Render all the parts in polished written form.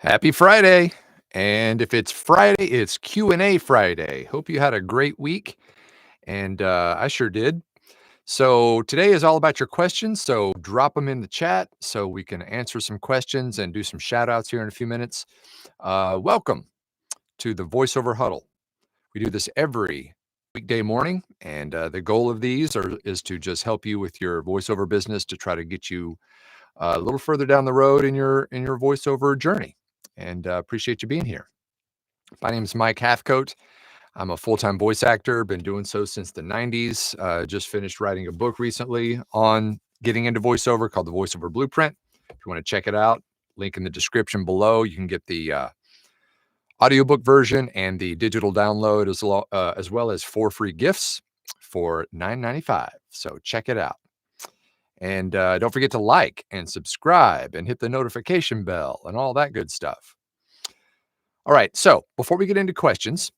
Happy Friday. And if it's Friday, it's Q&A Friday. Hope you had a great week, and I sure did. So today is all about your questions, so drop them in the chat so we can answer some questions and do some shout outs here in a few minutes. Welcome to the VoiceOver Huddle. We do this every weekday morning, and the goal of these is to just help you with your voiceover business to try to get you a little further down the road in your voiceover journey. And appreciate you being here. My name is Mike Hathcote. I'm a full-time voice actor, been doing so since the 90s. Just finished writing a book recently on getting into voiceover called The Voiceover Blueprint. If you want to check it out, link in the description below. You can get the audiobook version and the digital download as well as 4 free gifts for $9.95. So check it out. And don't forget to like and subscribe and hit the notification bell and all that good stuff. All right, so before we get into questions,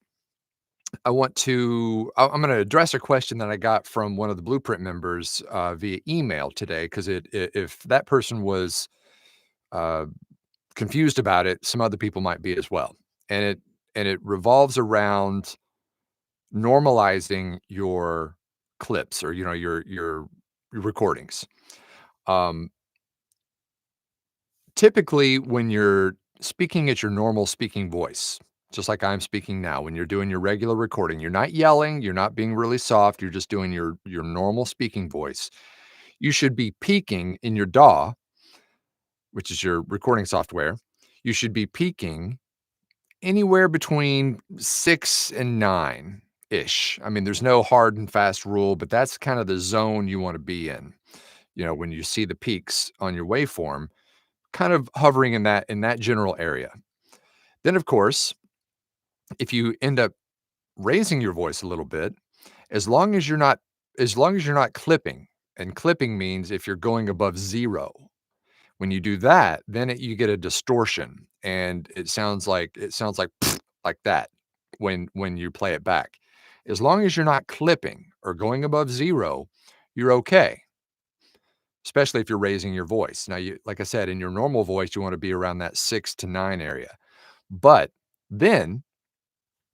I'm going to address a question that I got from one of the Blueprint members via email today, because if that person was uh, confused about it, some other people might be as well. And it revolves around normalizing your clips, or your recordings. Typically, when you're speaking at your normal speaking voice, just like I'm speaking now, when you're doing your regular recording, you're not yelling, you're not being really soft, you're just doing your normal speaking voice. You should be peaking in your DAW, which is your recording software. You should be peaking anywhere between 6 and 9-ish. I mean, there's no hard and fast rule, but that's kind of the zone you want to be in. When you see the peaks on your waveform, kind of hovering in that general area. Then, of course, if you end up raising your voice a little bit, as long as you're not clipping, and clipping means if you're going above 0. When you do that, then you get a distortion, and it sounds like like that when you play it back. As long as you're not clipping or going above 0, you're okay. Especially if you're raising your voice. Now, like I said, in your normal voice, you want to be around that 6 to 9 area. But then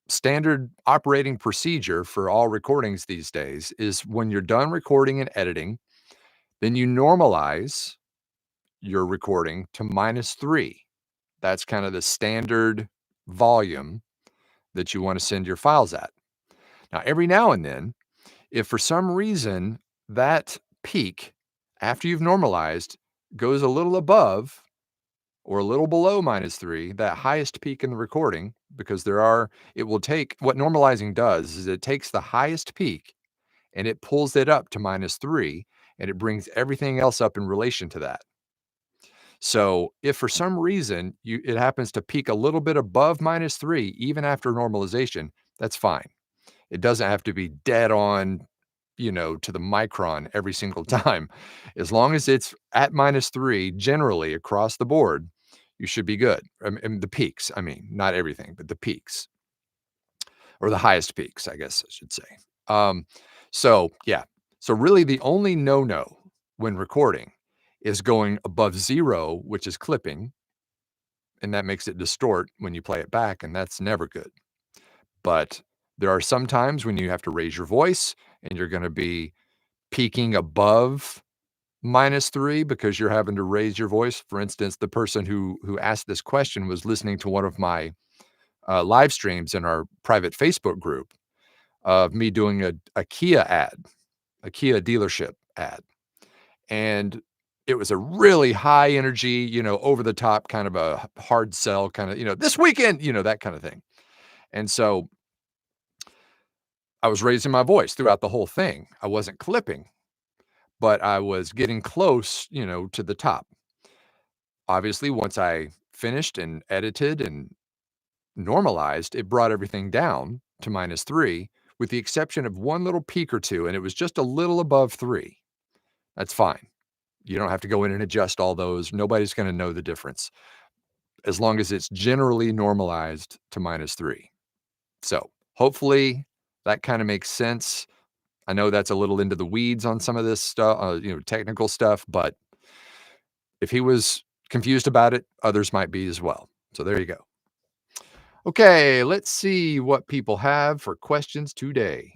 standard operating procedure for all recordings these days is when you're done recording and editing, then you normalize your recording to -3. That's kind of the standard volume that you want to send your files at. Now, every now and then, if for some reason that peak after you've normalized goes a little above or a little below -3, that highest peak in the recording, because it will take, what normalizing does is it takes the highest peak and it pulls it up to -3, and it brings everything else up in relation to that. So if for some reason it happens to peak a little bit above -3, even after normalization, that's fine. It doesn't have to be dead on, to the micron every single time. As long as it's at -3, generally across the board, you should be good. And the peaks, not everything, but the peaks, or the highest peaks, I guess I should say. Um, so yeah. So really the only no when recording is going above 0, which is clipping, and that makes it distort when you play it back, and that's never good. But there are some times when you have to raise your voice and you're going to be peaking above -3 because you're having to raise your voice. For instance, the person who asked this question was listening to one of my live streams in our private Facebook group of me doing a Kia ad, a Kia dealership ad. And it was a really high energy, over the top kind of a hard sell kind of, this weekend, that kind of thing. And so I was raising my voice throughout the whole thing. I wasn't clipping, but I was getting close, to the top. Obviously, once I finished and edited and normalized, it brought everything down to -3, with the exception of one little peak or two, and it was just a little above 3. That's fine. You don't have to go in and adjust all those. Nobody's going to know the difference as long as it's generally normalized to -3. So hopefully that kind of makes sense. I know that's a little into the weeds on some of this stuff, technical stuff, but if he was confused about it, others might be as well. So there you go. Okay, let's see what people have for questions today.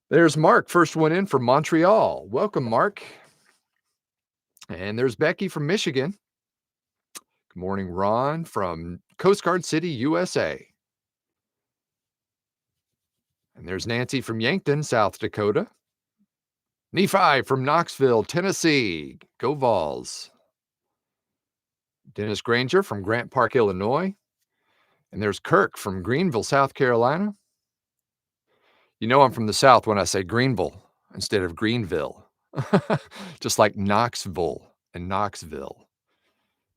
There's Mark, first one in from Montreal. Welcome, Mark. And there's Becky from Michigan. Good morning, Ron from Coast Guard City, USA. And there's Nancy from Yankton, South Dakota. Nephi from Knoxville, Tennessee. Go Vols. Dennis Granger from Grant Park, Illinois. And there's Kirk from Greenville, South Carolina. You know I'm from the South when I say Greenville instead of Greenville. Just like Knoxville and Knoxville.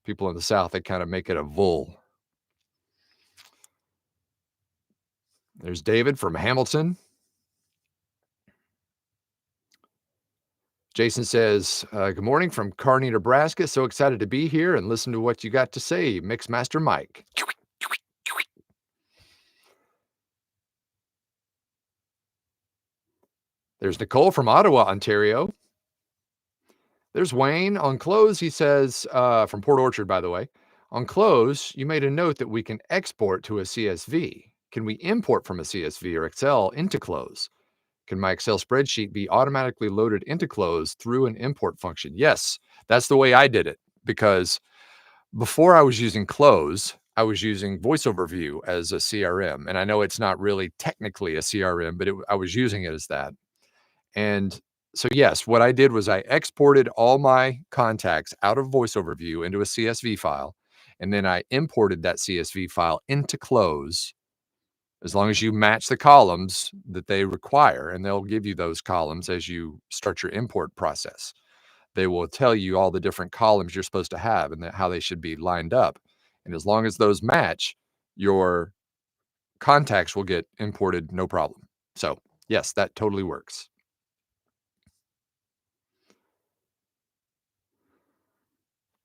People in the South, they kind of make it a vull. There's David from Hamilton. Jason says, good morning from Kearney, Nebraska. So excited to be here and listen to what you got to say, Mixmaster Mike. There's Nicole from Ottawa, Ontario. There's Wayne on close. He says, from Port Orchard, by the way, on close, you made a note that we can export to a CSV. Can we import from a CSV or Excel into close? Can my Excel spreadsheet be automatically loaded into close through an import function? Yes, that's the way I did it, because before I was using close, I was using VoiceOver View as a CRM. And I know it's not really technically a CRM, but I was using it as that. And so, yes, what I did was I exported all my contacts out of VoiceOver View into a CSV file, and then I imported that CSV file into close, as long as you match the columns that they require, and they'll give you those columns as you start your import process. They will tell you all the different columns you're supposed to have and how they should be lined up. And as long as those match, your contacts will get imported no problem. So, yes, that totally works.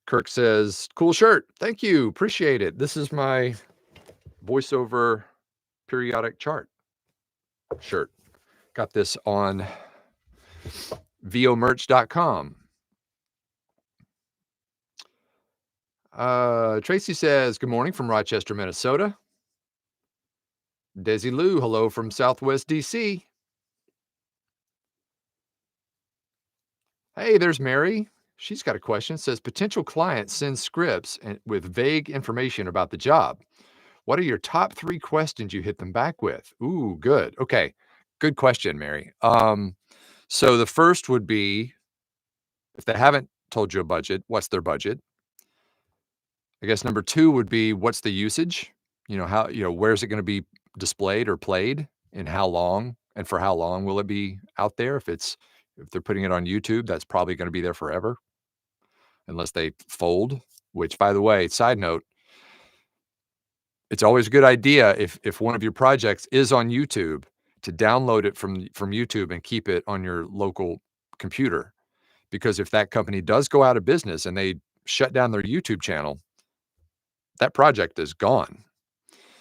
Kirk says, cool shirt. Thank you. Appreciate it. This is my VoiceOver periodic chart shirt. Got this on VOmerch.com. Tracy says, good morning from Rochester, Minnesota. Desi Lou, hello from Southwest DC. Hey, there's Mary. She's got a question. It says, potential client sends scripts with vague information about the job. What are your top 3 questions you hit them back with? Ooh, good. Okay. Good question, Mary. So the first would be, if they haven't told you a budget, what's their budget? I guess number 2 would be, what's the usage? Where's it going to be displayed or played, and how long, and for how long will it be out there? If they're putting it on YouTube, that's probably going to be there forever, unless they fold, which, by the way, side note, it's always a good idea if one of your projects is on YouTube to download it from YouTube and keep it on your local computer. Because if that company does go out of business and they shut down their YouTube channel, that project is gone.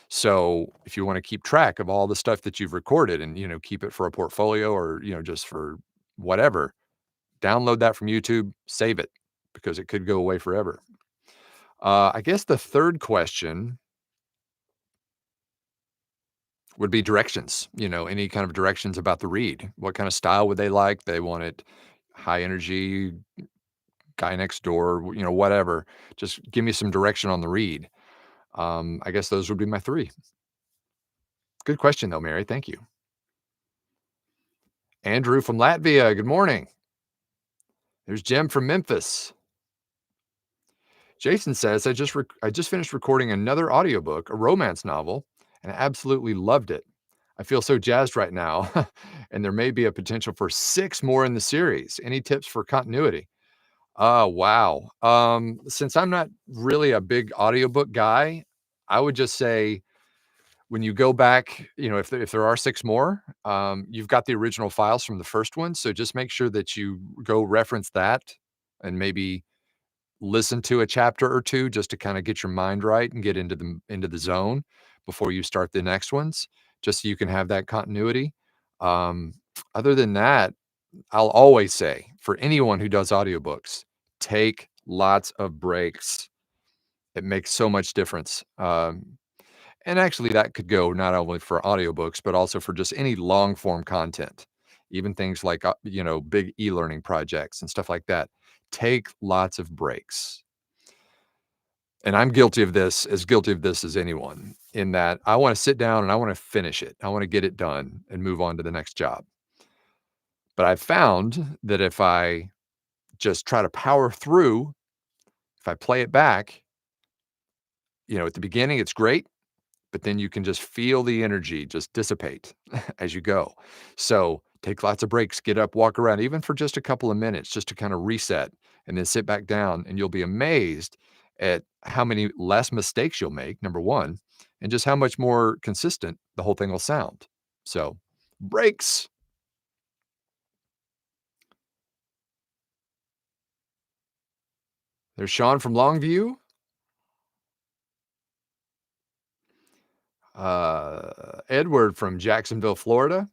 So if you want to keep track of all the stuff that you've recorded and, keep it for a portfolio or, just for whatever, download that from YouTube, save it, because it could go away forever. I guess the third question would be directions, any kind of directions about the read. What kind of style would they like? They want it high energy, guy next door, whatever. Just give me some direction on the read. I guess those would be my 3. Good question, though, Mary. Thank you. Andrew from Latvia. Good morning. There's Jim from Memphis. Jason says, I just finished recording another audiobook, a romance novel, and I absolutely loved it. I feel so jazzed right now, and there may be a potential for 6 more in the series. Any tips for continuity? Wow. Since I'm not really a big audiobook guy, I would just say, when you go back, if there are 6 more, you've got the original files from the first one. So just make sure that you go reference that and maybe listen to a chapter or 2 just to kind of get your mind right and get into the zone before you start the next ones, just so you can have that continuity. Other than that, I'll always say, for anyone who does audiobooks, take lots of breaks. It makes so much difference. And actually, that could go not only for audiobooks, but also for just any long form content, even things like, big e learning projects and stuff like that. Take lots of breaks. And I'm guilty of this as anyone, in that I want to sit down and I want to finish it. I want to get it done and move on to the next job. But I've found that if I just try to power through, if I play it back, at the beginning, it's great. But then you can just feel the energy just dissipate as you go. So take lots of breaks, get up, walk around, even for just a couple of minutes, just to kind of reset and then sit back down. And you'll be amazed at how many less mistakes you'll make, number one, and just how much more consistent the whole thing will sound. So breaks. There's Sean from Longview. Edward from Jacksonville, Florida.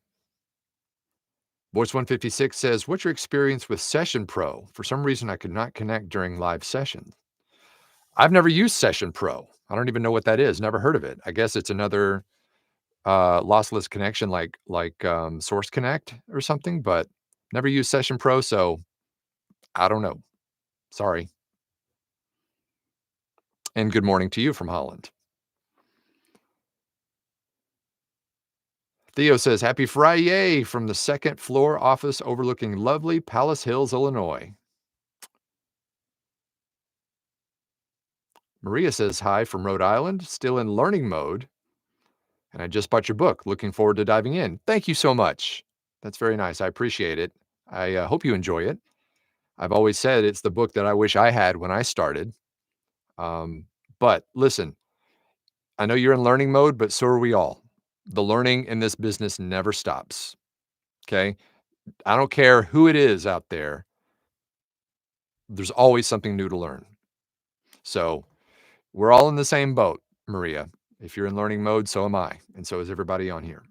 Voice 156 says, "What's your experience with Session Pro? For some reason, I could not connect during live sessions." I've never used Session Pro. I don't even know what that is. Never heard of it. I guess it's another lossless connection like Source Connect or something, but never used Session Pro, so I don't know. Sorry. And good morning to you from Holland. Theo says, "Happy Friday from the second floor office overlooking lovely Palace Hills, Illinois." Maria says, "Hi from Rhode Island, still in learning mode. And I just bought your book. Looking forward to diving in." Thank you so much. That's very nice. I appreciate it. I hope you enjoy it. I've always said it's the book that I wish I had when I started. Um, but listen, I know you're in learning mode, but so are we all. The learning in this business never stops. Okay. I don't care who it is out there, there's always something new to learn. So we're all in the same boat, Maria. If you're in learning mode, so am I. And so is everybody on here.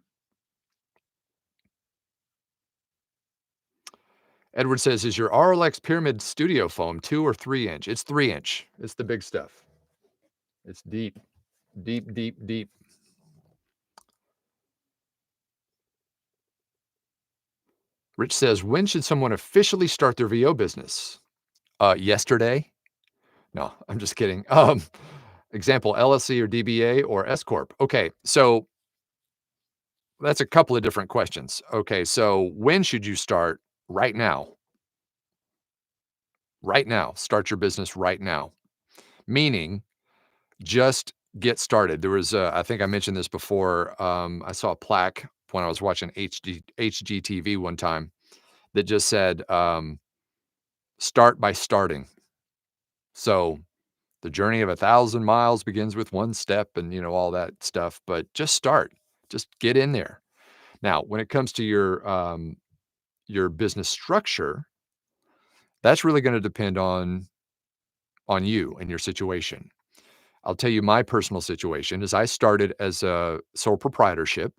Edward says, "Is your RLX Pyramid Studio Foam 2 or 3 inch?" It's 3 inch. It's the big stuff. It's deep, deep, deep, deep. Rich says, "When should someone officially start their VO business?" Yesterday. No, I'm just kidding. Example, LLC or DBA or S Corp. Okay, so that's a couple of different questions. Okay, so when should you start? Right now. Right now. Start your business right now. Meaning, just get started. There was, I think I mentioned this before. I saw a plaque when I was watching HGTV one time that just said, "Start by starting." So the journey of 1,000 miles begins with one step, and all that stuff. But just start. Just get in there. Now, when it comes to your business structure, that's really going to depend on you and your situation. I'll tell you my personal situation is I started as a sole proprietorship.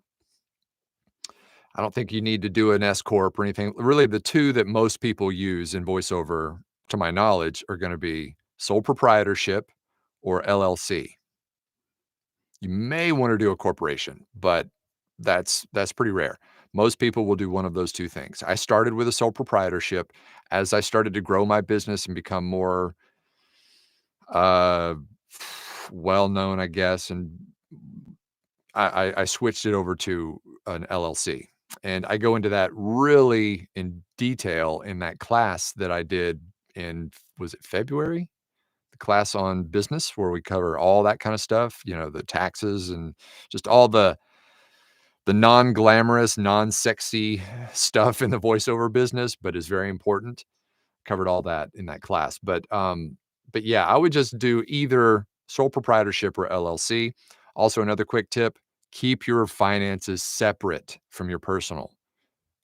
I don't think you need to do an S corp or anything. Really, the two that most people use in voiceover, to my knowledge, are going to be sole proprietorship or LLC. You may want to do a corporation, but that's pretty rare. Most people will do one of those two things. I started with a sole proprietorship. As I started to grow my business and become more uh, well known, I guess, and I switched it over to an LLC. And I go into that really in detail in that class that I did in, was it February? The class on business where we cover all that kind of stuff, the taxes and just all the non-glamorous, non-sexy stuff in the voiceover business, but is very important. Covered all that in that class. But yeah, I would just do either sole proprietorship or LLC. Also, another quick tip, keep your finances separate from your personal.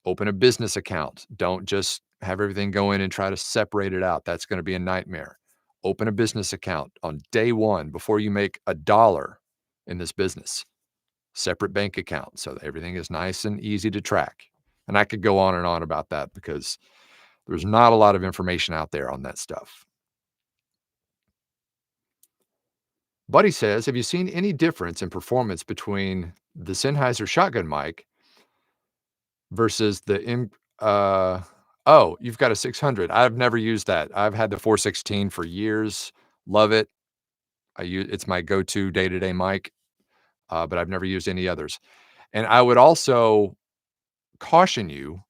Open a business account. Don't just have everything go in and try to separate it out. That's going to be a nightmare. Open a business account on day one before you make a dollar in this business. Separate bank account so that everything is nice and easy to track. And I could go on and on about that because there's not a lot of information out there on that stuff. Buddy says, "Have you seen any difference in performance between the Sennheiser shotgun mic versus the M" uh, oh, you've got a 600. I've never used that. I've had the 416 for years. Love it. It's my go-to day-to-day mic, but I've never used any others. And I would also caution you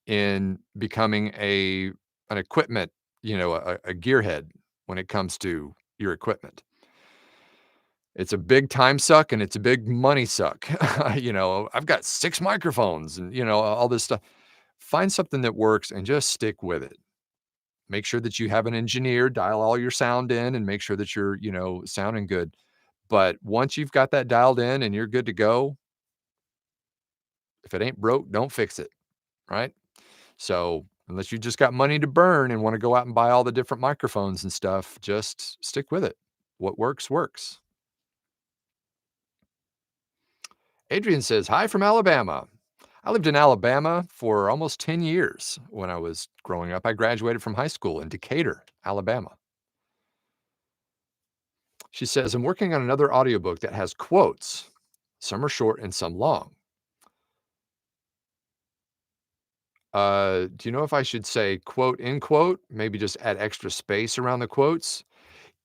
in becoming an equipment, a gearhead when it comes to your equipment. It's a big time suck and it's a big money suck. I've got 6 microphones and, all this stuff. Find something that works and just stick with it. Make sure that you have an engineer dial all your sound in and make sure that you're, sounding good. But once you've got that dialed in and you're good to go, if it ain't broke, don't fix it, right? So, unless you just got money to burn and wanna go out and buy all the different microphones and stuff, just stick with it. What works, works. Adrian says, "Hi from Alabama. I lived in Alabama for almost 10 years when I was growing up. I graduated from high school in Decatur, Alabama." She says, "I'm working on another audiobook that has quotes. Some are short and some long. Do you know if I should say quote, end quote? Maybe just add extra space around the quotes?"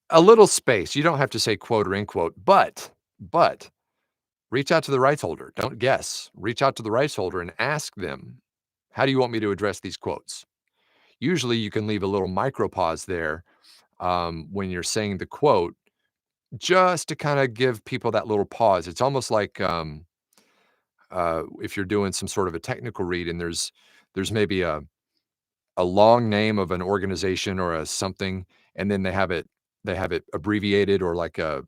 A little space. You don't have to say quote or end quote, but reach out to the rights holder. Don't guess. Reach out to the rights holder and ask them, "How do you want me to address these quotes?" Usually, you can leave a little micro pause there, when you're saying the quote, just to kinda give people that little pause. It's almost like, if you're doing some sort of a technical read and there's maybe a long name of an organization or a something, and then they have it abbreviated or like a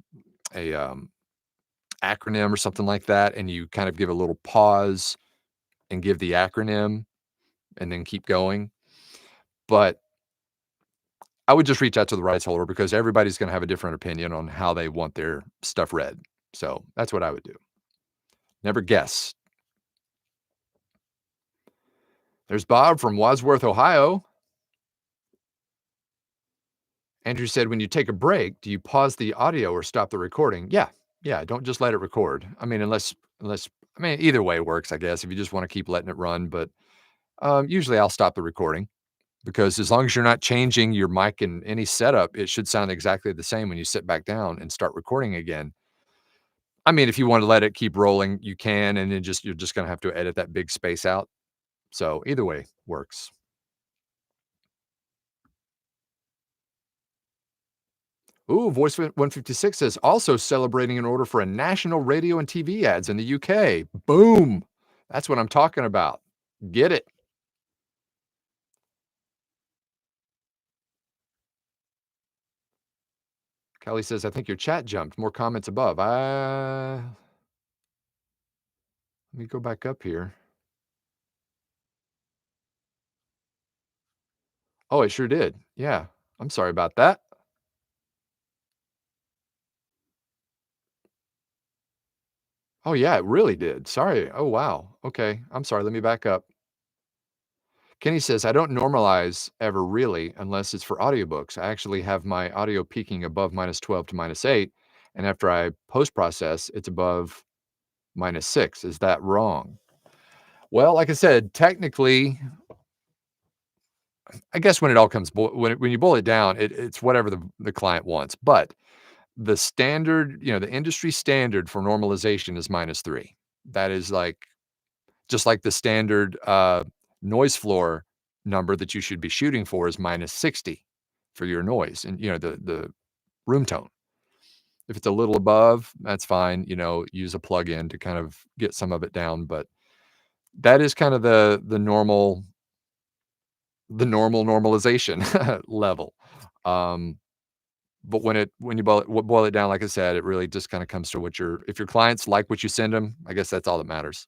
acronym or something like that, and you kind of give a little pause and give the acronym and then keep going. But I would just reach out to the rights holder because everybody's gonna have a different opinion on how they want their stuff read. So, that's what I would do. Never guess. There's Bob from Wadsworth, Ohio. Andrew said, "When you take a break, do you pause the audio or stop the recording?" Yeah. Yeah, don't just let it record. I mean, unless I mean, either way works, I guess, if you just wanna keep letting it run, but, usually I'll stop the recording. Because as long as you're not changing your mic in any setup, it should sound exactly the same when you sit back down and start recording again. I mean, if you wanna let it keep rolling, you can, and then you're just gonna have to edit that big space out. So, either way works. Ooh, Voice 156 says, "Also celebrating an order for a national radio and TV ads in the UK." Boom! That's what I'm talking about. Get it. Kelly says, "I think your chat jumped. More comments above." Let me go back up here. Oh, it sure did. Yeah. I'm sorry about that. Oh, yeah, it really did. Sorry. Oh, wow. Okay. I'm sorry. Let me back up. Kenny says, "I don't normalize ever really unless it's for audiobooks. I actually have my audio peaking above -12 to -8, and after I post process, it's above -6. Is that wrong?" Well, like I said, technically, I guess when it all comes when you boil it down, it's whatever the client wants. But the standard, the industry standard for normalization is -3. That is like just like the standard, noise floor number that you should be shooting for is -60 for your noise and, the room tone. If it's a little above, that's fine, use a plug-in to kind of get some of it down, but that is kind of the normal normalization level. Um, but when you boil it down, like I said, it really just kinda comes to if your clients like what you send them, I guess that's all that matters.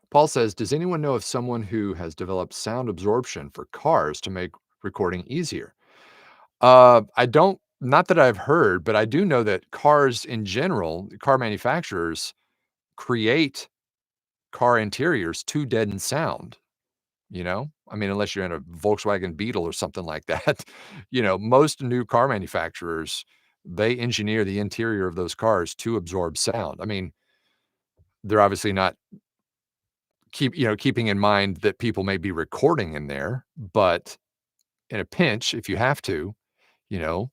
Paul says, "Does anyone know of someone who has developed sound absorption for cars to make recording easier?" I don't, not that I've heard, but I do know that cars in general, car manufacturers create car interiors to deaden sound, you know? I mean, unless you're in a Volkswagen Beetle or something like that. Most new car manufacturers, they engineer the interior of those cars to absorb sound. I mean, they're obviously not keeping in mind that people may be recording in there, but in a pinch, if you have to, you know,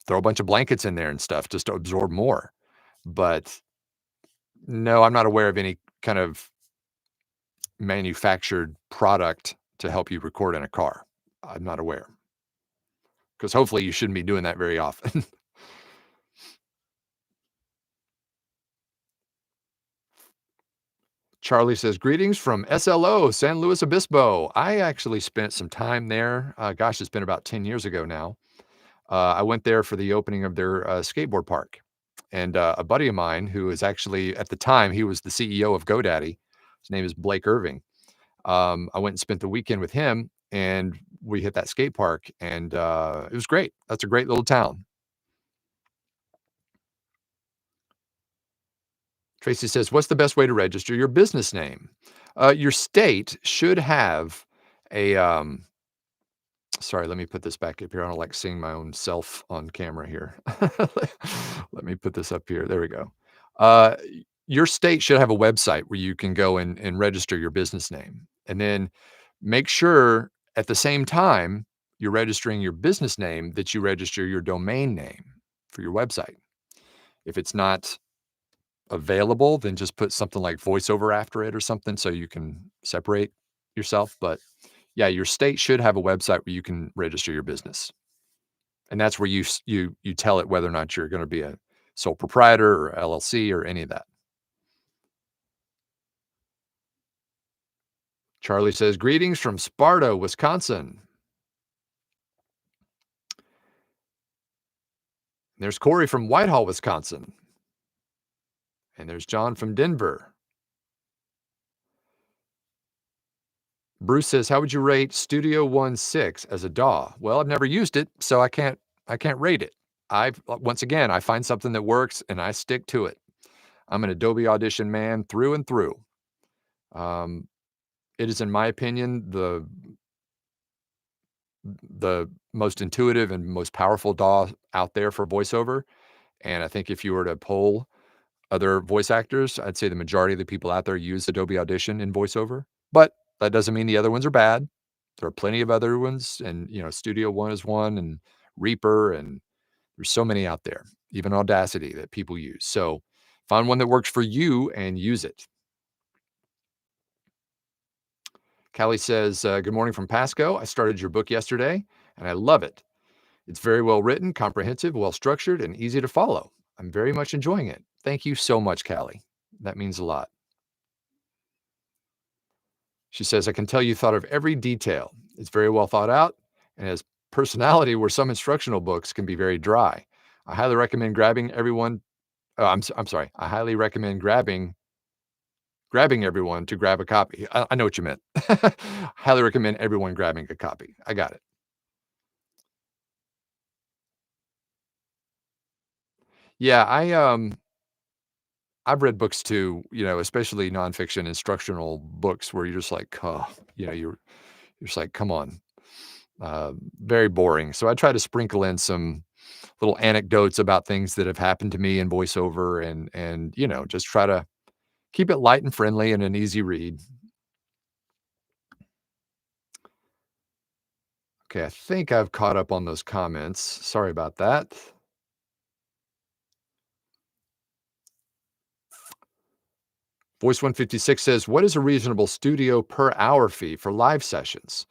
throw a bunch of blankets in there and stuff just to absorb more. But no, I'm not aware of any kind of manufactured product to help you record in a car. I'm not aware, because hopefully you shouldn't be doing that very often. Charlie says, "Greetings from SLO, San Luis Obispo. I actually spent some time there. Gosh, it's been about 10 years ago now. I went there for the opening of their skateboard park. And a buddy of mine who is actually, at the time, he was the CEO of GoDaddy. His name is Blake Irving. I went and spent the weekend with him, and we hit that skate park, and it was great. That's a great little town." Tracy says, "What's the best way to register your business name?" Your state should have a, sorry, let me put this back up here. I don't like seeing my own self on camera here. Let me put this up here. There we go. Your state should have a website where you can go and register your business name. And then make sure at the same time you're registering your business name that you register your domain name for your website. If it's not available, then just put something like voiceover after it or something so you can separate yourself. But yeah, your state should have a website where you can register your business. And that's where you tell it whether or not you're gonna be a sole proprietor or LLC or any of that. Charlie says, "Greetings from Sparta, Wisconsin." There's Corey from Whitehall, Wisconsin. And there's John from Denver. Bruce says, "How would you rate Studio One 6 as a DAW?" Well, I've never used it, so I can't rate it. Once again, I find something that works and I stick to it. I'm an Adobe Audition man through and through. Um, it is, in my opinion, the most intuitive and most powerful DAW out there for voiceover. And I think if you were to poll other voice actors, I'd say the majority of the people out there use Adobe Audition in voiceover. But that doesn't mean the other ones are bad. There are plenty of other ones, and Studio One is one, and Reaper, and there's so many out there, even Audacity that people use. So find one that works for you and use it. Callie says, "Good morning from Pasco. I started your book yesterday, and I love it. It's very well written, comprehensive, well structured, and easy to follow. I'm very much enjoying it." Thank you so much, Callie. That means a lot. She says, "I can tell you thought of every detail. It's very well thought out and has personality where some instructional books can be very dry. I highly recommend grabbing everyone. I'm sorry. I highly recommend grabbing everyone to grab a copy." I know what you meant. Highly recommend everyone grabbing a copy. I got it. Yeah, I've read books too, especially nonfiction instructional books where you're just like, oh, you're just like, come on, very boring. So I try to sprinkle in some little anecdotes about things that have happened to me in voiceover, and just try to keep it light and friendly and an easy read. Okay, I think I've caught up on those comments. Sorry about that. Voice 156 says, "What is a reasonable studio per hour fee for live sessions?"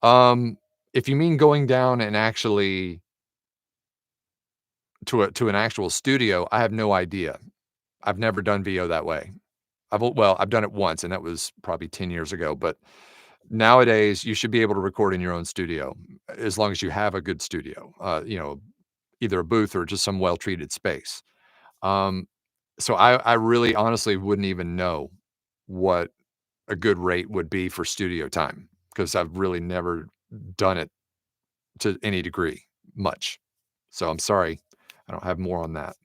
Um, if you mean going down and actually to an actual studio, I have no idea. I've never done VO that way. I've done it once, and that was probably 10 years ago, but nowadays, you should be able to record in your own studio, as long as you have a good studio, either a booth or just some well-treated space. Um, so I really honestly wouldn't even know what a good rate would be for studio time, because 'cause I've really never done it to any degree, much. So I'm sorry, I don't have more on that.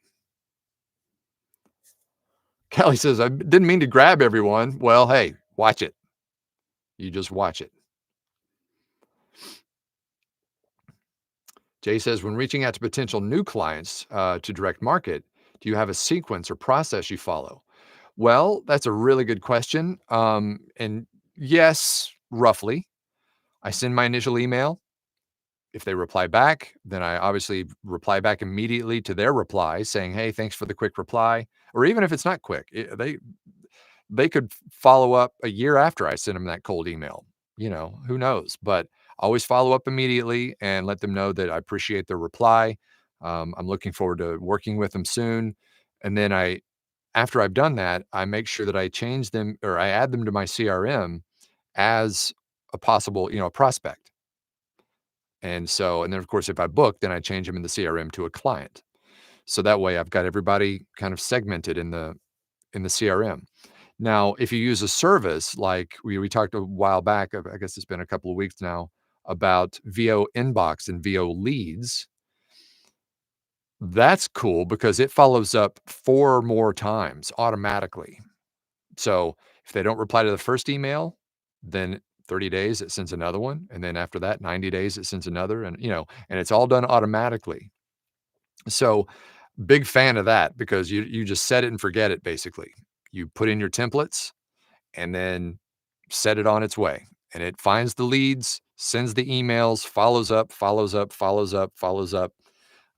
Kelly says, "I didn't mean to grab everyone." Well, hey, watch it. You just watch it. Jay says, when reaching out to potential new clients to direct market, do you have a sequence or process you follow? Well, that's a really good question. And yes, roughly. I send my initial email. If they reply back, then I obviously reply back immediately to their reply saying, "Hey, thanks for the quick reply." Or even if it's not quick, they could follow up a year after I sent them that cold email. Who knows? But I always follow up immediately and let them know that I appreciate their reply. I'm looking forward to working with them soon. And then after I've done that, I make sure that I change them or I add them to my CRM as a possible, prospect. And then of course, if I book, then I change them in the CRM to a client. So that way I've got everybody kind of segmented in the CRM. Now, if you use a service like we talked a while back, I guess it's been a couple of weeks now, about VOInbox and VOLeads, that's cool because it follows up 4 more times automatically. So if they don't reply to the first email, then 30 days it sends another one, and then after that, 90 days it sends another, and it's all done automatically. So, big fan of that because you just set it and forget it basically. You put in your templates and then set it on its way. And it finds the leads, sends the emails, follows up, follows up, follows up, follows up.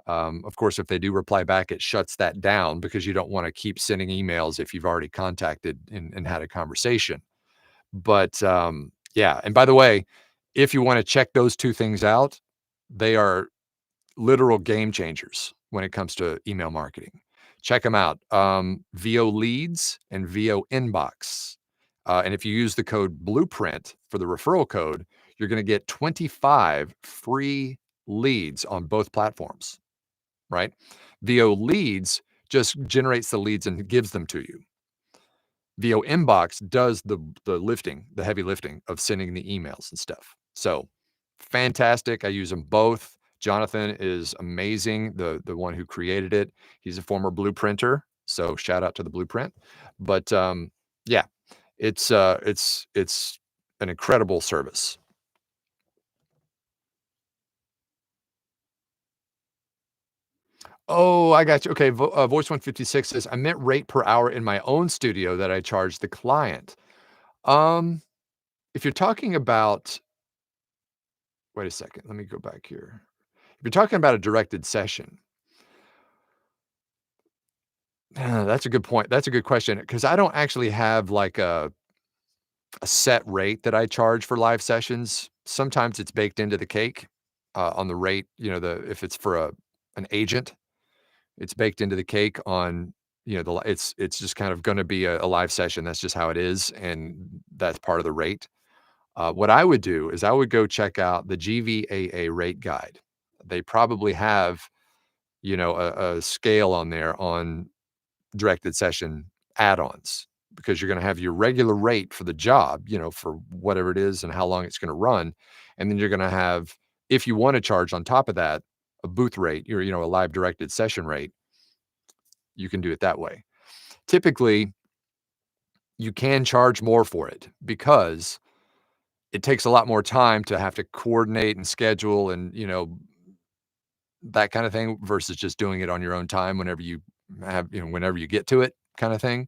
Of course, if they do reply back, it shuts that down because you don't want to keep sending emails if you've already contacted and had a conversation. But yeah, and by the way, if you want to check those two things out, they are literal game changers when it comes to email marketing. Check them out. VO Leads and VO Inbox. And if you use the code Blueprint for the referral code, you're going to get 25 free leads on both platforms, right? VO Leads just generates the leads and gives them to you. VOInbox does the heavy lifting of sending the emails and stuff. So fantastic. I use them both. Jonathan is amazing, the one who created it. He's a former blueprinter, so shout out to the blueprint. But yeah, it's an incredible service. Oh, I got you. Okay, Voice 156 says, I meant rate per hour in my own studio that I charge the client. Um, if you're talking about wait a second, let me go back here. If you're talking about a directed session, that's a good point. That's a good question because I don't actually have like a set rate that I charge for live sessions. Sometimes it's baked into the cake on the rate. If it's for an agent, it's baked into the cake on it's just kind of going to be a live session. That's just how it is, and that's part of the rate. What I would do is I would go check out the GVAA rate guide. They probably have, a scale on there on directed session add-ons because you're going to have your regular rate for the job, for whatever it is and how long it's going to run. And then you're going to have, if you want to charge on top of that, a booth rate, a live directed session rate, you can do it that way. Typically, you can charge more for it because it takes a lot more time to have to coordinate and schedule and, that kind of thing versus just doing it on your own time whenever you get to it kind of thing.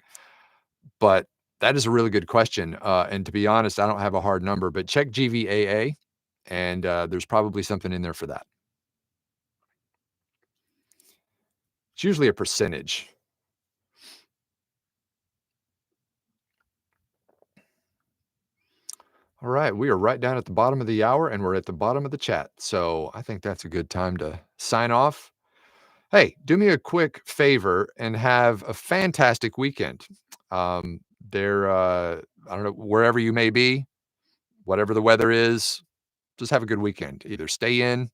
But that is a really good question. And to be honest, I don't have a hard number, but check GVAA and there's probably something in there for that. It's usually a percentage. All right. We are right down at the bottom of the hour and we're at the bottom of the chat. So I think that's a good time to sign off. Hey, do me a quick favor and have a fantastic weekend. Um, I don't know, wherever you may be, whatever the weather is, just have a good weekend. Either stay in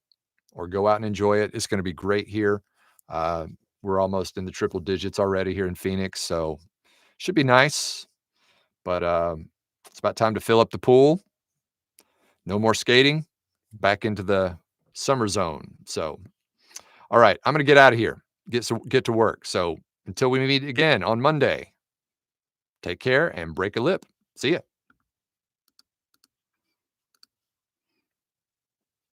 or go out and enjoy it. It's going to be great here. Uh, we're almost in the triple digits already here in Phoenix, so should be nice. But it's about time to fill up the pool. No more skating. Back into the summer zone. So, all right, I'm going to get out of here. Get to work. So until we meet again on Monday, take care and break a lip. See ya.